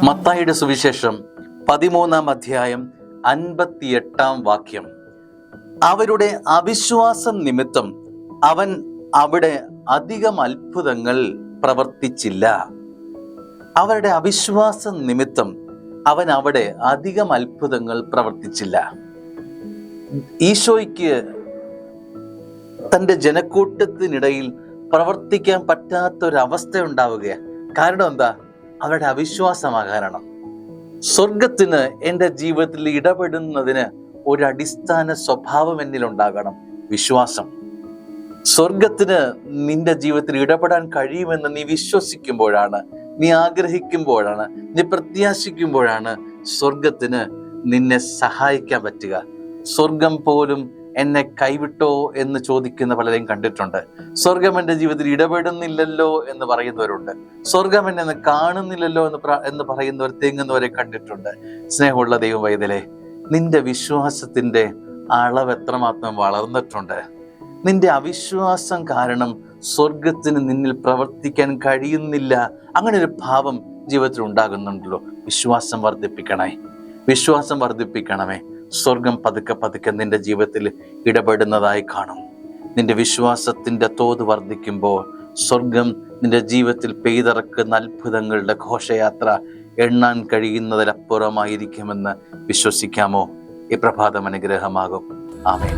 മത്തായിയുടെ സുവിശേഷം 13-ാം അധ്യായം 58-ാം വാക്യം. അവരുടെ അവിശ്വാസം നിമിത്തം അവൻ അവിടെ അധികം അത്ഭുതങ്ങൾ പ്രവർത്തിച്ചില്ല. അവരുടെ അവിശ്വാസം നിമിത്തം അവൻ അവിടെ അധികം അത്ഭുതങ്ങൾ പ്രവർത്തിച്ചില്ല. ഈശോയ്ക്ക് തൻ്റെ ജനക്കൂട്ടത്തിനിടയിൽ പ്രവർത്തിക്കാൻ പറ്റാത്തൊരവസ്ഥ ഉണ്ടാവുകയാണ്. കാരണം എന്താ? അവരുടെ അവിശ്വാസമാ കാരണം. സ്വർഗത്തിന് എൻ്റെ ജീവിതത്തിൽ ഇടപെടുന്നതിന് ഒരു അടിസ്ഥാന സ്വഭാവം എന്നിലുണ്ടാകണം, വിശ്വാസം. സ്വർഗത്തിന് നിന്റെ ജീവിതത്തിൽ ഇടപെടാൻ കഴിയുമെന്ന് നീ വിശ്വസിക്കുമ്പോഴാണ്, നീ ആഗ്രഹിക്കുമ്പോഴാണ്, നീ പ്രത്യാശിക്കുമ്പോഴാണ് സ്വർഗത്തിന് നിന്നെ സഹായിക്കാൻ പറ്റുക. സ്വർഗം പോലും എന്നെ കൈവിട്ടോ എന്ന് ചോദിക്കുന്ന പലരെയും കണ്ടിട്ടുണ്ട്. സ്വർഗം എൻ്റെ ജീവിതത്തിൽ ഇടപെടുന്നില്ലല്ലോ എന്ന് പറയുന്നവരുണ്ട്. സ്വർഗം എന്നെ കാണുന്നില്ലല്ലോ എന്ന് പറയുന്നവർ തേങ്ങുന്നവരെ കണ്ടിട്ടുണ്ട്. സ്നേഹമുള്ള ദൈവ പൈതലേ, നിന്റെ വിശ്വാസത്തിൻ്റെ അളവ് എത്രമാത്രം വളർന്നിട്ടുണ്ട്. നിന്റെ അവിശ്വാസം കാരണം സ്വർഗത്തിന് നിന്നിൽ പ്രവർത്തിക്കാൻ കഴിയുന്നില്ല, അങ്ങനെ ഒരു ഭാവം ജീവിതത്തിൽ ഉണ്ടാകുന്നുണ്ടല്ലോ. വിശ്വാസം വർദ്ധിപ്പിക്കണമേ. സ്വർഗം പതുക്കെ നിന്റെ ജീവിതത്തിൽ ഇടപെടുന്നതായി കാണും. നിന്റെ വിശ്വാസത്തിൻ്റെ തോത് വർദ്ധിക്കുമ്പോൾ സ്വർഗം നിന്റെ ജീവിതത്തിൽ പെയ്തിറക്കുന്ന അത്ഭുതങ്ങളുടെ ഘോഷയാത്ര എണ്ണാൻ കഴിയുന്നതിലപ്പുറമായിരിക്കുമെന്ന് വിശ്വസിക്കാമോ? ഈ പ്രഭാതം അനുഗ്രഹമാകും. ആമേൻ.